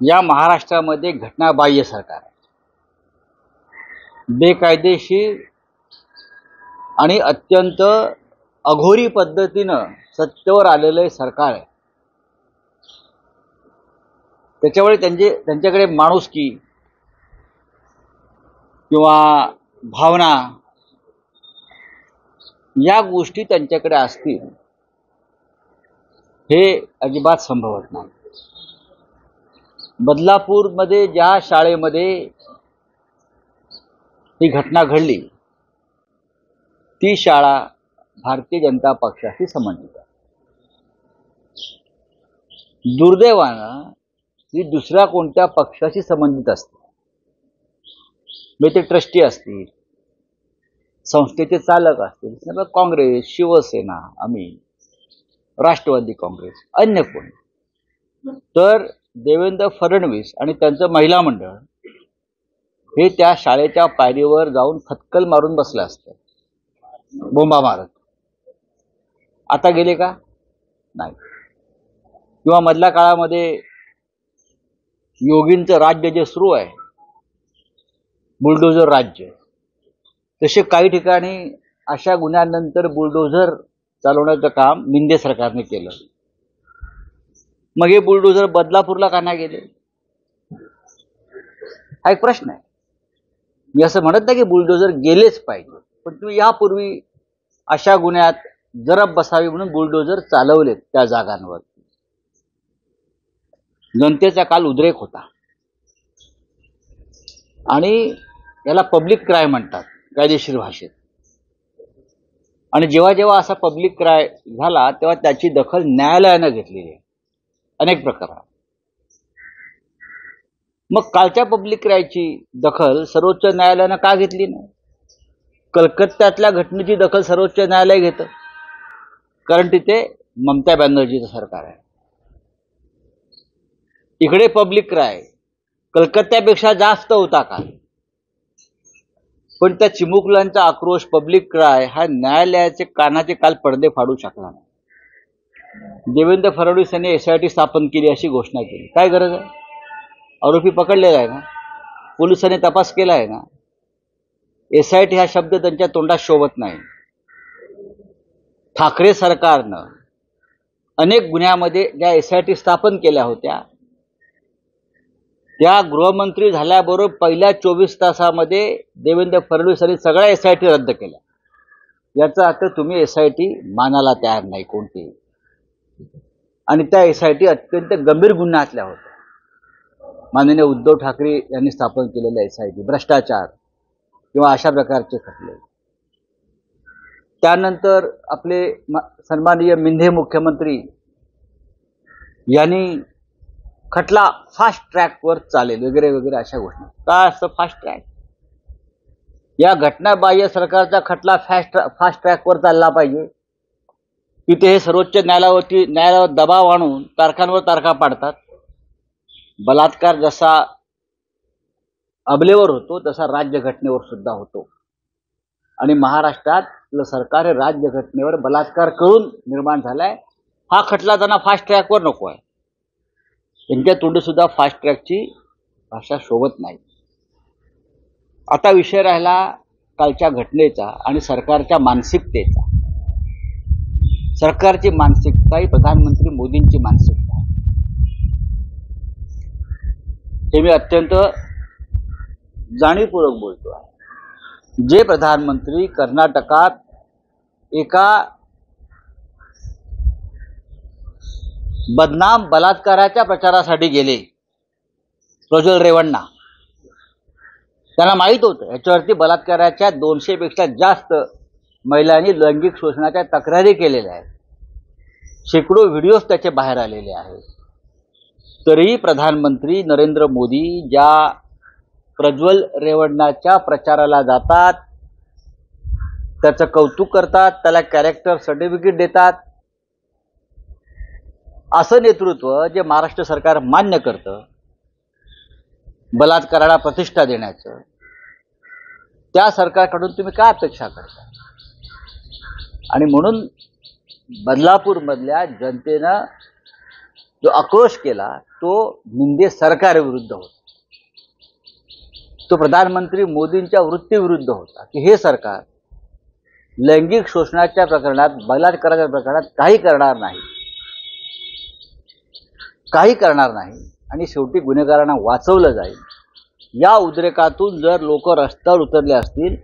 या महाराष्ट्रामध्ये घटनाबाह्य सरकार आहे, बेकायदेशीर आणि अत्यंत अघोरी पद्धतीनं सत्तेवर आलेलं सरकार आहे। त्याच्यामुळे त्यांच्याकडे माणुसकी किंवा भावना या गोष्टी त्यांच्याकडे असतील हे अजिबात संभवत नाही। बदलापूरमध्ये ज्या शाळेमध्ये ही घटना घडली ती शाळा भारतीय जनता पक्षाशी संबंधित आहे। दुर्दैवानं ही दुसऱ्या कोणत्या पक्षाशी संबंधित असते, म्हणजे ते ट्रस्टी असतील, संस्थेचे चालक असतील, काँग्रेस, शिवसेना, आम्ही राष्ट्रवादी काँग्रेस, अन्य कोणी, तर देवेंद्र फडणवीस आणि त्यांचं महिला मंडळ हे त्या शाळेच्या पायरीवर जाऊन फटकल मारून बसले असते, बोंबा मारत। आता गेले का? नाही। किंवा मधल्या काळामध्ये योगींचं राज्य जे सुरू आहे, बुलडोझर राज्य, तसे काही ठिकाणी अशा गुन्ह्यानंतर बुलडोझर चालवण्याचं काम मिंदे सरकारने केलं। मग हे बुलडोझर बदलापूरला का नाही गेले हा एक प्रश्न आहे। मी असं म्हणत नाही की बुलडोझर गेलेच पाहिजे, पण तुम्ही यापूर्वी अशा गुन्ह्यात जरब बसावी म्हणून बुलडोझर चालवलेत त्या जागांवर। जनतेचा काल उद्रेक होता आणि याला पब्लिक क्राय म्हणतात कायदेशीर भाषेत। आणि जेव्हा जेव्हा असा पब्लिक क्राय झाला तेव्हा त्याची दखल न्यायालयाने घेतलेली आहे अनेक प्रकारात। मग कालच्या पब्लिक क्रायची दखल सर्वोच्च न्यायालयाने का घेतली नाही? कलकत्त्यातल्या घटनेची दखल सर्वोच्च न्यायालय घेतं, कारण तिथे ममता बॅनर्जीचं सरकार आहे। इकडे पब्लिक क्राय कलकत्त्यापेक्षा जास्त होता काल, पण त्या चिमुकल्यांचा आक्रोश, पब्लिक क्राय हा न्यायालयाचे कानाचे काल पडदे फाडू शकला नाही। देवेंद्र फडणवीस यांनी एसआयटी स्थापन केली अशी घोषणा केली, काय गरज आहे? आरोपी पकडलेला आहे ना, पोलिसांनी तपास केला आहे ना। एसआयटी हा शब्द त्यांच्या तोंडात शोभत नाही। ठाकरे सरकारनं अनेक गुन्ह्यामध्ये ज्या एसआयटी स्थापन केल्या होत्या त्या गृहमंत्री झाल्याबरोबर पहिल्या 24 तासामध्ये देवेंद्र फडणवीस यांनी सगळ्या एसआयटी रद्द केल्या। याचा अर्थ तुम्ही एसआयटी मानायला तयार नाही कोणती, आणि त्या एसआयटी अत्यंत गंभीर गुन्ह्यातल्या होत्या। माननीय उद्धव ठाकरे यांनी स्थापन केलेल्या एसआयटी भ्रष्टाचार किंवा अशा प्रकारचे खटले। त्यानंतर आपले सन्माननीय मिंधे मुख्यमंत्री यांनी खटला फास्ट ट्रॅकवर चालेल वगैरे वगैरे अशा घोषणा। काय असतं फास्ट ट्रॅक? या घटनाबाह्य सरकारचा खटला फास्ट ट्रॅकवर चालला पाहिजे। तिथे हे सर्वोच्च न्यायालयावर दबाव आणून तारखांवर तारखा पाडतात। बलात्कार जसा अबलेवर होतो तसा राज्यघटनेवर सुद्धा होतो, आणि महाराष्ट्रातलं सरकार हे राज्यघटनेवर बलात्कार करून निर्माण झालाय। हा खटला त्यांना फास्ट ट्रॅकवर नको आहे। त्यांच्या तोंडी सुद्धा फास्ट ट्रॅकची भाषा शोभत नाही। आता विषय राहिला कालच्या घटनेचा आणि सरकारच्या मानसिकतेचा। सरकारची मानसिकता ही प्रधानमंत्री मोदींची मानसिकता आहे। हे मी अत्यंत जाणीवपूर्वक बोलतो आहे। जे प्रधानमंत्री कर्नाटकात एका बदनाम बलात्काराच्या प्रचारासाठी गेले, प्रज्वल रेवण्णा, त्यांना माहित होतं याच्यावरती बलात्काराच्या 200 पेक्षा जास्त महिलांनी लैंगिक शोषणाच्या तक्रारी केलेल्या आहेत, शेकडो व्हिडिओज त्याचे बाहेर आलेले आहेत। तरीही प्रधानमंत्री नरेंद्र मोदी ज्या प्रज्वल रेवण्णाच्या प्रचाराला जातात, त्याचं कौतुक करतात, त्याला कॅरेक्टर सर्टिफिकेट देतात, असं नेतृत्व जे महाराष्ट्र सरकार मान्य करतं बलात्काराला प्रतिष्ठा देण्याचं, त्या सरकारकडून तुम्ही काय अपेक्षा करता? आणि म्हणून बदलापूर मधल्या जनतेनं जो आक्रोश केला तो निंदे सरकारविरुद्ध होता, तो प्रधानमंत्री मोदींच्या वृत्तीविरुद्ध होता की हे सरकार लैंगिक शोषणाच्या प्रकरणात, बलात्काराच्या प्रकरणात काही करणार नाही आणि शेवटी गुन्हेगारांना वाचवलं जाईल. या उद्रेकातून जर लोक रस्त्यावर उतरले असतील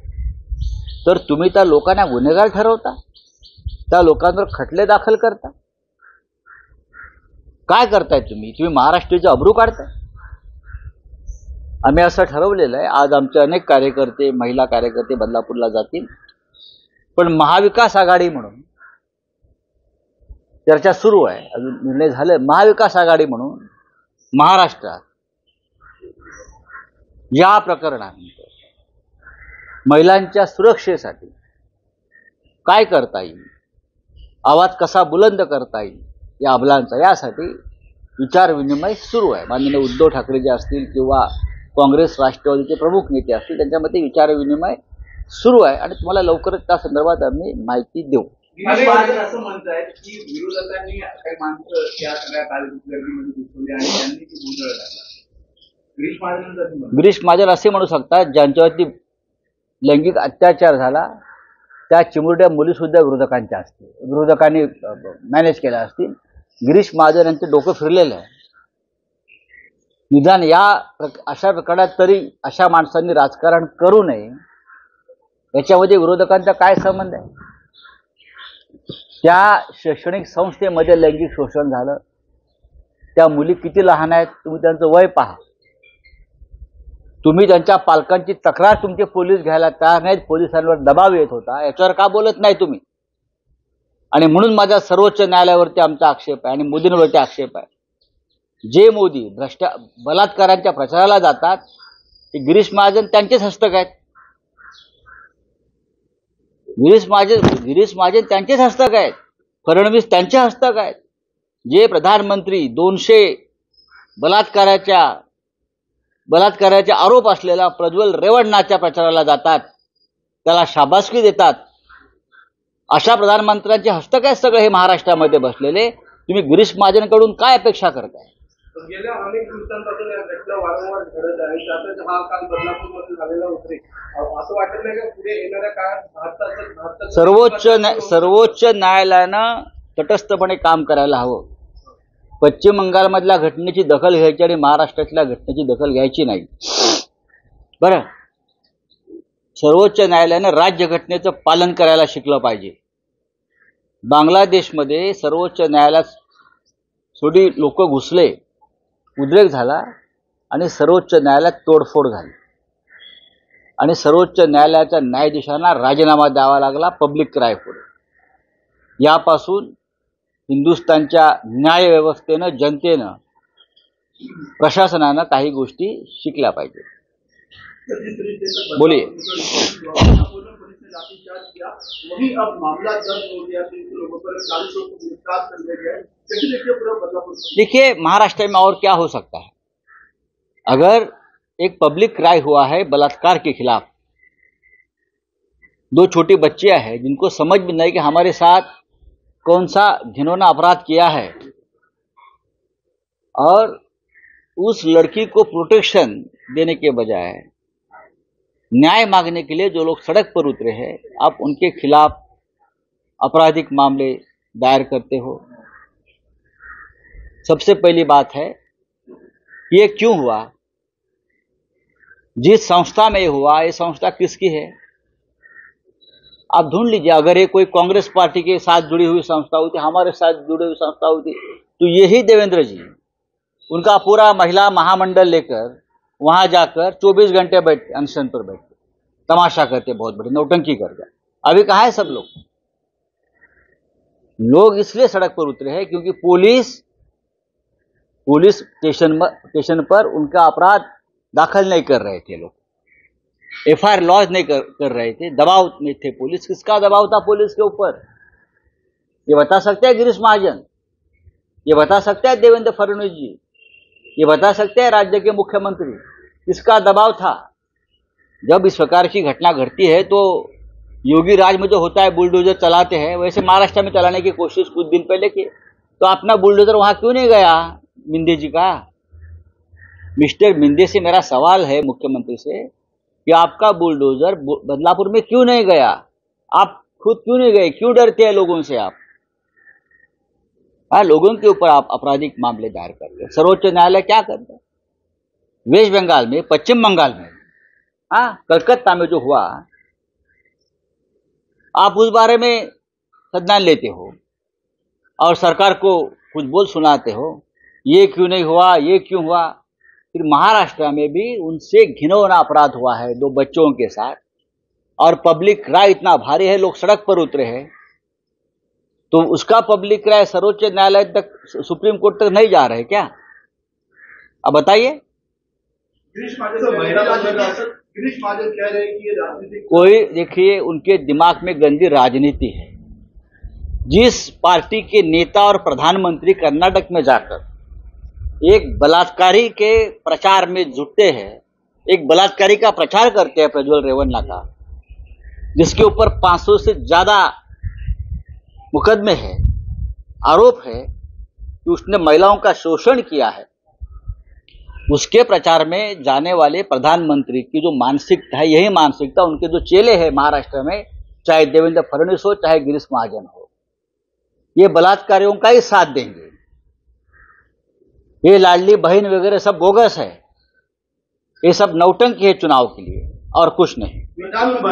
तर तुम्ही त्या लोकांना गुन्हेगार ठरवता, त्या लोकांवर खटले दाखल करता. काय करताय तुम्ही महाराष्ट्राचे अब्रू काढताय. आम्ही असं ठरवलेलं आहे, आज आमचे अनेक कार्यकर्ते, महिला कार्यकर्ते बदलापूरला जातील, पण महाविकास आघाडी म्हणून चर्चा सुरू आहे, अजून निर्णय झाले. महाविकास आघाडी म्हणून महाराष्ट्रात या प्रकरणानंतर महिलांच्या सुरक्षेसाठी काय करता येईल, आवाज कसा बुलंद करता येईल या अबलांचा, यासाठी विचार विनिमय सुरू आहे. माननीय उद्धव ठाकरे जे असतील किंवा काँग्रेस राष्ट्रवादीचे प्रमुख नेते असतील त्यांच्यामध्ये विचार विनिमय सुरू आहे आणि तुम्हाला लवकरच त्या संदर्भात आम्ही माहिती देऊ. असं म्हणतायत की विरोधकांनी काही माणसं त्या सगळ्या गर्दीमध्ये घुसवली आणि त्यांनी ती गोंधळ घातला. गिरीश महाजन असे म्हणू शकतात ज्यांच्यावरती लैंगिक अत्याचार झाला त्या चिमुरड्या मुली सुद्धा विरोधकांच्या असतील, विरोधकांनी मॅनेज केल्या असतील. गिरीश महाजन यांचं डोकं फिरलेलं आहे. निदान अशा प्रकरणात तरी अशा माणसांनी राजकारण करू नये. याच्यामध्ये विरोधकांचा काय संबंध आहे? त्या शैक्षणिक संस्थेमध्ये लैंगिक शोषण झालं, त्या मुली किती लहान आहेत, तुम्ही त्यांचं वय पहा. तुम्ही त्यांच्या पालकांची तक्रार तुमचे पोलीस घ्यायला तयार नाहीत, पोलिसांवर दबाव येत होता, याच्यावर का बोलत नाही तुम्ही? आणि म्हणून माझा सर्वोच्च न्यायालयावरती आमचा आक्षेप आहे आणि मोदींवरती आक्षेप आहे. जे मोदी बलात्कारांच्या प्रचाराला जातात ते गिरीश महाजन त्यांचेच हस्तक आहेत. गिरीश महाजन त्यांचेच हस्तक आहेत, फडणवीस त्यांचे हस्तक आहेत. जे प्रधानमंत्री 200 बलात्काराचे आरोप असलेला प्रज्वल रेवण्णाच्या प्रचाराला जातात, त्याला शाबासकी देतात, अशा प्रधानमंत्र्यांचे हस्तक आहेत सगळे हे महाराष्ट्रामध्ये बसलेले. तुम्ही गिरीश महाजनकडून काय अपेक्षा करताय? गेल्या अनेक दिवसांपासून या घटना वारंवार घडत आहे. त्यातच हा काल बदलापूरमध्ये झालेला उद्रेक, असं वाटत नाही का पुढे येणाऱ्या काळात सर्वोच्च न्यायालयानं तटस्थपणे काम करायला हवं. पश्चिम बंगालमधल्या घटनेची दखल घ्यायची आणि महाराष्ट्रातल्या घटनेची दखल घ्यायची नाही. बरं, सर्वोच्च न्यायालयानं राज्यघटनेचं पालन करायला शिकलं पाहिजे. बांगलादेशमध्ये सर्वोच्च न्यायालयात थोडी लोक घुसले, उद्रेक झाला आणि सर्वोच्च न्यायालयात तोडफोड झाली आणि सर्वोच्च न्यायालयाच्या न्यायाधीशांना राजीनामा द्यावा लागला पब्लिक क्राय पुढे. यापासून हिंदुस्थानच्या न्यायव्यवस्थेनं, जनतेनं, प्रशासनानं काही गोष्टी शिकल्या पाहिजे. बोलिए. देखिए, महाराष्ट्र में और क्या हो सकता है? अगर एक पब्लिक क्राई हुआ है बलात्कार के खिलाफ, 2 छोटी बच्चियां हैं जिनको समझ भी नहीं कि हमारे साथ कौन सा घिनौना अपराध किया है, और उस लड़की को प्रोटेक्शन देने के बजाय न्याय मांगने के लिए जो लोग सड़क पर उतरे हैं, आप उनके खिलाफ आपराधिक मामले दायर करते हो. सबसे पहली बात है ये क्यों हुआ, जिस संस्था में ये हुआ, ये संस्था किसकी है? आप ढूंढ लीजिए. अगर ये कोई कांग्रेस पार्टी के साथ जुड़ी हुई संस्था होती, हमारे साथ जुड़ी हुई संस्था होती, तो यही देवेंद्र जी उनका पूरा महिला महामंडल लेकर वहां जाकर 24 घंटे अनशन पर बैठते, तमाशा करते, बहुत बड़ी नौटंकी करते. अभी कहाँ है सब लोग? लोग इसलिए सड़क पर उतरे हैं क्योंकि पुलिस स्टेशन पर उनका अपराध दाखिल नहीं कर रहे थे, लोग FIR लॉन्च नहीं कर रहे थे, दबाव में थे पुलिस. किसका दबाव था पुलिस के ऊपर? ये बता सकते हैं गिरीश महाजन, ये बता सकते हैं देवेंद्र फडणवीस जी, ये बता सकते हैं राज्य के मुख्यमंत्री, किसका दबाव था? जब इस प्रकार की घटना घटती है तो योगी राज में जो होता है बुलडोजर चलाते हैं, वैसे महाराष्ट्र में चलाने की कोशिश कुछ दिन पहले की. तो अपना बुलडोजर वहां क्यों नहीं गया मिंदे जी का? मिस्टर मिंदे से मेरा सवाल है मुख्यमंत्री से कि आपका बुलडोजर बदलापुर में क्यों नहीं गया? आप खुद क्यों नहीं गए? क्यों डरते हैं लोगों से आप? लोगों के ऊपर आप आपराधिक मामले दायर कर रहे हैं। सर्वोच्च न्यायालय क्या कर रहा है? वेस्ट बंगाल में, पश्चिम बंगाल में, कलकत्ता में जो हुआ, आप उस बारे में संज्ञान लेते हो और सरकार को कुछ बोल सुनाते हो, ये क्यों नहीं हुआ, ये क्यों हुआ। फिर महाराष्ट्र में भी उनसे घिनौना अपराध हुआ है 2 बच्चों के साथ, और पब्लिक राय इतना भारी है, लोग सड़क पर उतरे हैं। तो उसका पब्लिक राय सर्वोच्च न्यायालय तक, सुप्रीम कोर्ट तक नहीं जा रहे क्या? अब बताइए। गिरीश महाजन कह रहे हैं कि ये राजनीतिक, कोई देखिए, उनके दिमाग में गंदी राजनीति है। जिस पार्टी के नेता और प्रधानमंत्री कर्नाटक में जाकर एक बलात्कारी के प्रचार में जुटते हैं, एक बलात्कारी का प्रचार करते हैं प्रज्वल रेवन्ना का, जिसके ऊपर 500 से ज्यादा मुकदमे है, आरोप है कि उसने महिलाओं का शोषण किया है, उसके प्रचार में जाने वाले प्रधानमंत्री की जो मानसिकता है, यही मानसिकता उनके जो चेले हैं महाराष्ट्र में, चाहे देवेंद्र फडणवीस हो चाहे गिरीश महाजन हो, ये बलात्कारियों का ही साथ देंगे। ये लाडली बहन वगैरह सब बोगस है, ये सब नौटंकी है चुनाव के लिए और कुछ नहीं। प्रधानमंत्री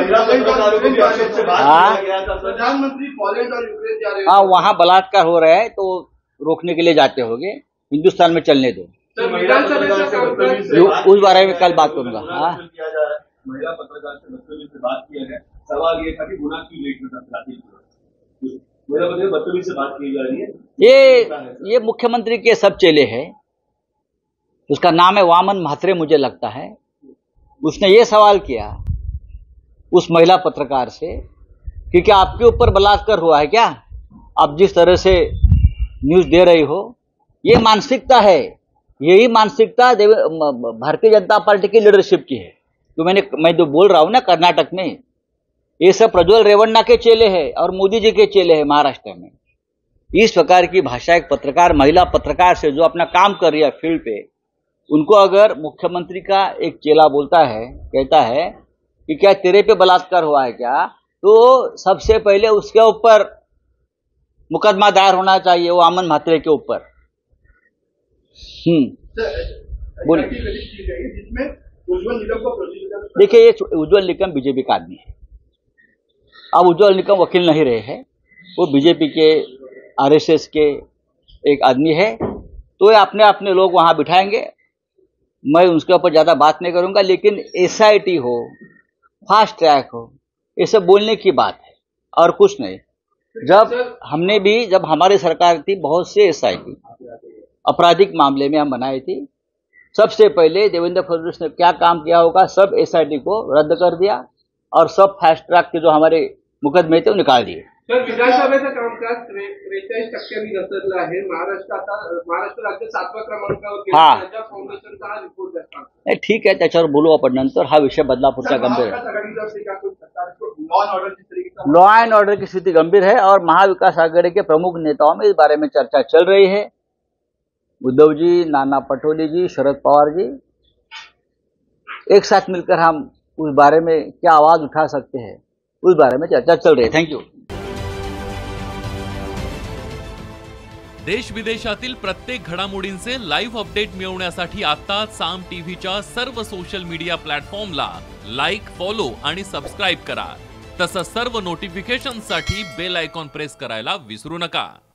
पोलैंड और यूक्रेन जा रहे हैं। वहां बलात्कार हो रहा है तो रोकने के लिए जाते होंगे, हिंदुस्तान में चलने दो। उस बारे में कल बात करूंगा। महिला पत्रकार से बदतमीजी से बात किया गया, सवाल ये था कि गुना क्यों लेट में बदतमीजी से बात की जा रही है। ये मुख्यमंत्री के सब चेले हैं, उसका नाम है वामन म्हात्रे मुझे लगता है। उसने ये सवाल किया उस महिला पत्रकार से कि क्या आपके ऊपर बलात्कार हुआ है क्या? आप जिस तरह से न्यूज दे रही हो, ये मानसिकता है, यही मानसिकता भारतीय जनता पार्टी की लीडरशिप की है। तो मैं जो बोल रहा हूं ना, कर्नाटक में ये सब प्रज्वल रेवन्ना के चेले हैं और मोदी जी के चेले हैं महाराष्ट्र में। इस प्रकार की भाषा एक पत्रकार, महिला पत्रकार से जो अपना काम कर रही है फील्ड पे, उनको अगर मुख्यमंत्री का एक चेला बोलता है, कहता है कि क्या तेरे पे बलात्कार हुआ है क्या, तो सबसे पहले उसके ऊपर मुकदमा दायर होना चाहिए, वो वामन म्हात्रे के ऊपर। बोलिए। देखिए, ये उज्ज्वल निकम बीजेपी का आदमी है। अब उज्ज्वल निकम वकील नहीं रहे हैं, वो बीजेपी के आरएसएस के एक आदमी है, तो ये अपने अपने लोग वहां बिठाएंगे। मैं उसके ऊपर ज्यादा बात नहीं करूंगा, लेकिन एसआईटी हो, फास्ट ट्रैक हो, ये सब बोलने की बात है और कुछ नहीं। जब हमारी सरकार थी, बहुत से एसआईटी आपराधिक मामले में हम बनाई थी। सबसे पहले देवेंद्र फडणवीस ने क्या काम किया होगा, सब एसआईटी को रद्द कर दिया और सब फास्ट ट्रैक के जो हमारे मुकदमे थे वो निकाल दिए। सर, विधानसभेचं कामकाज 43% घसरलं आहे। महाराष्ट्र राज्य 7व्या क्रमांकावर गेलं, त्याच्या फाउंडेशनचा हा रिपोर्ट आहे। ठीक आहे, त्याच्यावर बोलू आपण नंतर। हा विषय बदलापूरचा गंभीर है। लॉ एंड ऑर्डर की स्थिति गंभीर है और महाविकास आघाड़ी के प्रमुख नेताओं में इस बारे में चर्चा चल रही है। उद्धव जी, नाना पटोले जी, शरद पवार जी, एक साथ मिलकर हम उस बारे में क्या आवाज उठा सकते हैं, उस बारे में चर्चा चल रही है। Thank you. देश विदेशातील प्रत्येक घडामोडींचे लाईव्ह अपडेट मिळवण्यासाठी आता साम टीव्हीच्या सर्व सोशल मीडिया प्लॅटफॉर्मला लाईक, फॉलो आणि सबस्क्राइब करा। तसंच सर्व नोटिफिकेशनसाठी बेल आयकॉन प्रेस करायला विसरू नका।